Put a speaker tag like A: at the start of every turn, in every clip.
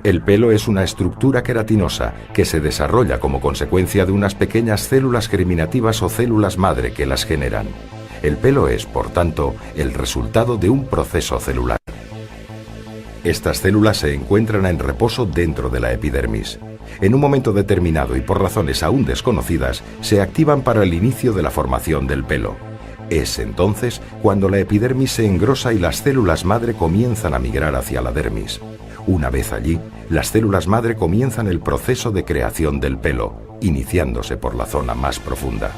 A: El pelo es una estructura queratinosa que se desarrolla como consecuencia de unas pequeñas células germinativas o células madre que las generan. El pelo es, por tanto, el resultado de un proceso celular. Estas células se encuentran en reposo dentro de la epidermis. En un momento determinado y por razones aún desconocidas, se activan para el inicio de la formación del pelo. Es entonces cuando la epidermis se engrosa y las células madre comienzan a migrar hacia la dermis. Una vez allí, las células madre comienzan el proceso de creación del pelo, iniciándose por la zona más profunda.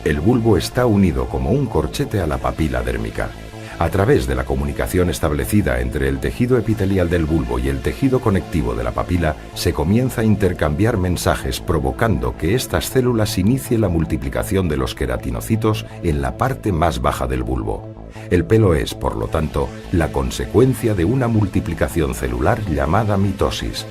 A: El bulbo está unido como un corchete a la papila dérmica. A través de la comunicación establecida entre el tejido epitelial del bulbo y el tejido conectivo de la papila, se comienza a intercambiar mensajes provocando que estas células inicien la multiplicación de los queratinocitos en la parte más baja del bulbo. El pelo es, por lo tanto, la consecuencia de una multiplicación celular llamada mitosis.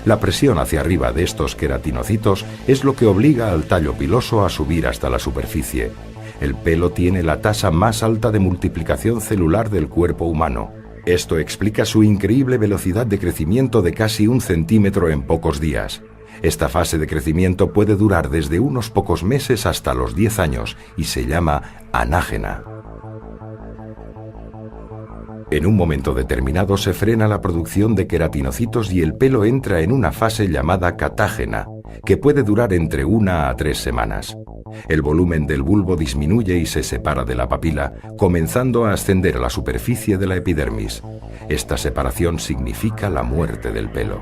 A: La presión hacia arriba de estos queratinocitos es lo que obliga al tallo piloso a subir hasta la superficie. El pelo tiene la tasa más alta de multiplicación celular del cuerpo humano. Esto explica su increíble velocidad de crecimiento de casi 1 centímetro en pocos días. Esta fase de crecimiento puede durar desde unos pocos meses hasta los 10 años y se llama anágena. En un momento determinado se frena la producción de queratinocitos y el pelo entra en una fase llamada catágena, que puede durar entre 1 a 3 semanas. El volumen del bulbo disminuye y se separa de la papila, comenzando a ascender a la superficie de la epidermis. Esta separación significa la muerte del pelo.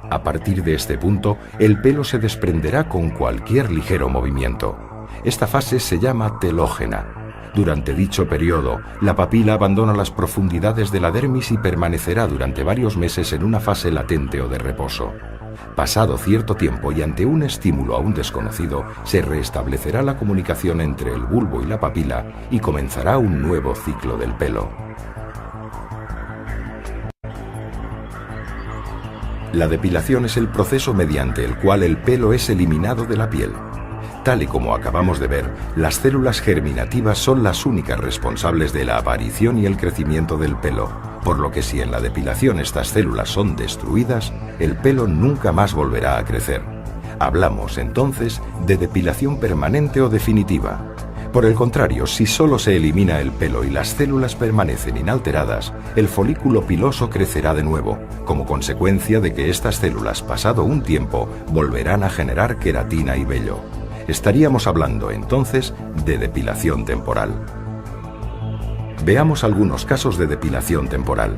A: A partir de este punto, el pelo se desprenderá con cualquier ligero movimiento. Esta fase se llama telógena. Durante dicho periodo, la papila abandona las profundidades de la dermis y permanecerá durante varios meses en una fase latente o de reposo. Pasado cierto tiempo y ante un estímulo aún desconocido, se restablecerá la comunicación entre el bulbo y la papila y comenzará un nuevo ciclo del pelo. La depilación es el proceso mediante el cual el pelo es eliminado de la piel. Tal y como acabamos de ver, las células germinativas son las únicas responsables de la aparición y el crecimiento del pelo, por lo que si en la depilación estas células son destruidas, el pelo nunca más volverá a crecer. Hablamos entonces de depilación permanente o definitiva. Por el contrario, si solo se elimina el pelo y las células permanecen inalteradas, el folículo piloso crecerá de nuevo, como consecuencia de que estas células, pasado un tiempo, volverán a generar queratina y vello. Estaríamos hablando entonces de depilación temporal. Veamos algunos casos de depilación temporal.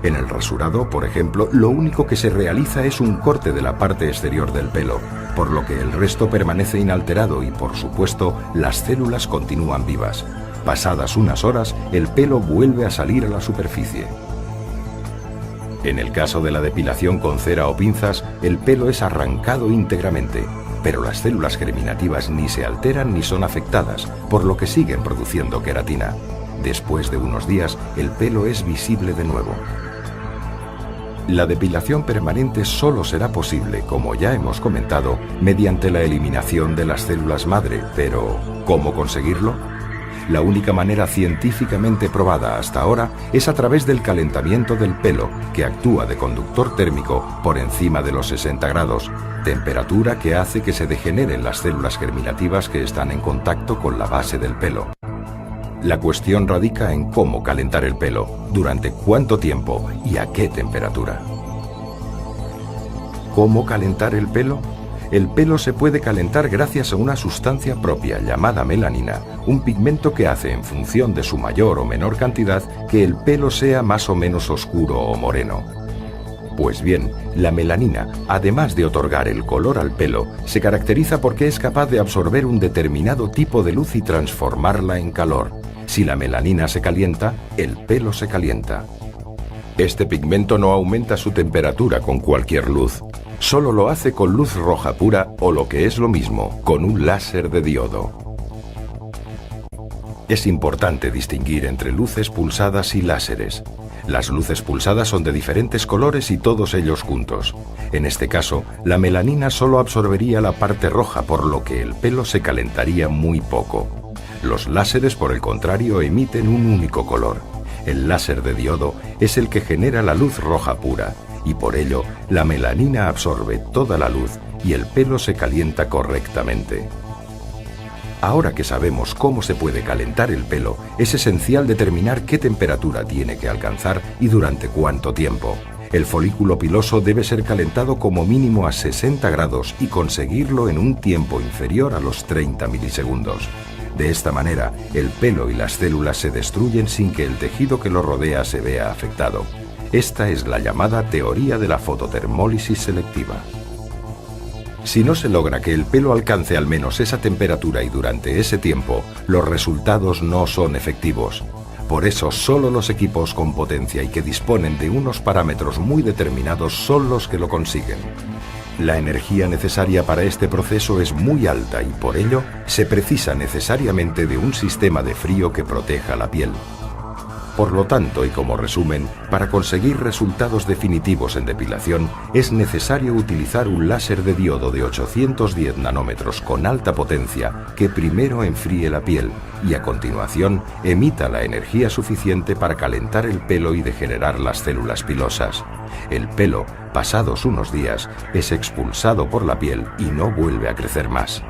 A: En el rasurado, por ejemplo, lo único que se realiza es un corte de la parte exterior del pelo, por lo que el resto permanece inalterado y, por supuesto, las células continúan vivas. Pasadas unas horas, el pelo vuelve a salir a la superficie. En el caso de la depilación con cera o pinzas, el pelo es arrancado íntegramente, pero las células germinativas ni se alteran ni son afectadas, por lo que siguen produciendo queratina. Después de unos días, el pelo es visible de nuevo. La depilación permanente solo será posible, como ya hemos comentado, mediante la eliminación de las células madre, pero ¿cómo conseguirlo? La única manera científicamente probada hasta ahora es a través del calentamiento del pelo, que actúa de conductor térmico por encima de los 60 grados, temperatura que hace que se degeneren las células germinativas que están en contacto con la base del pelo. La cuestión radica en cómo calentar el pelo, durante cuánto tiempo y a qué temperatura. ¿Cómo calentar el pelo? El pelo se puede calentar gracias a una sustancia propia llamada melanina, un pigmento que hace en función de su mayor o menor cantidad que el pelo sea más o menos oscuro o moreno. Pues bien, la melanina, además de otorgar el color al pelo, se caracteriza porque es capaz de absorber un determinado tipo de luz y transformarla en calor. Si la melanina se calienta, el pelo se calienta. Este pigmento no aumenta su temperatura con cualquier luz. Solo lo hace con luz roja pura o lo que es lo mismo, con un láser de diodo. Es importante distinguir entre luces pulsadas y láseres. Las luces pulsadas son de diferentes colores y todos ellos juntos. En este caso, la melanina solo absorbería la parte roja, por lo que el pelo se calentaría muy poco. Los láseres, por el contrario, emiten un único color. El láser de diodo es el que genera la luz roja pura, y por ello la melanina absorbe toda la luz y el pelo se calienta correctamente. Ahora que sabemos cómo se puede calentar el pelo, es esencial determinar qué temperatura tiene que alcanzar y durante cuánto tiempo. El folículo piloso debe ser calentado como mínimo a 60 grados y conseguirlo en un tiempo inferior a los 30 milisegundos. De esta manera, el pelo y las células se destruyen sin que el tejido que lo rodea se vea afectado. Esta es la llamada teoría de la fototermólisis selectiva. Si no se logra que el pelo alcance al menos esa temperatura y durante ese tiempo, los resultados no son efectivos. Por eso, solo los equipos con potencia y que disponen de unos parámetros muy determinados son los que lo consiguen. La energía necesaria para este proceso es muy alta y por ello se precisa necesariamente de un sistema de frío que proteja la piel. Por lo tanto, y como resumen, para conseguir resultados definitivos en depilación es necesario utilizar un láser de diodo de 810 nanómetros con alta potencia que primero enfríe la piel y a continuación emita la energía suficiente para calentar el pelo y degenerar las células pilosas. El pelo, pasados unos días, es expulsado por la piel y no vuelve a crecer más.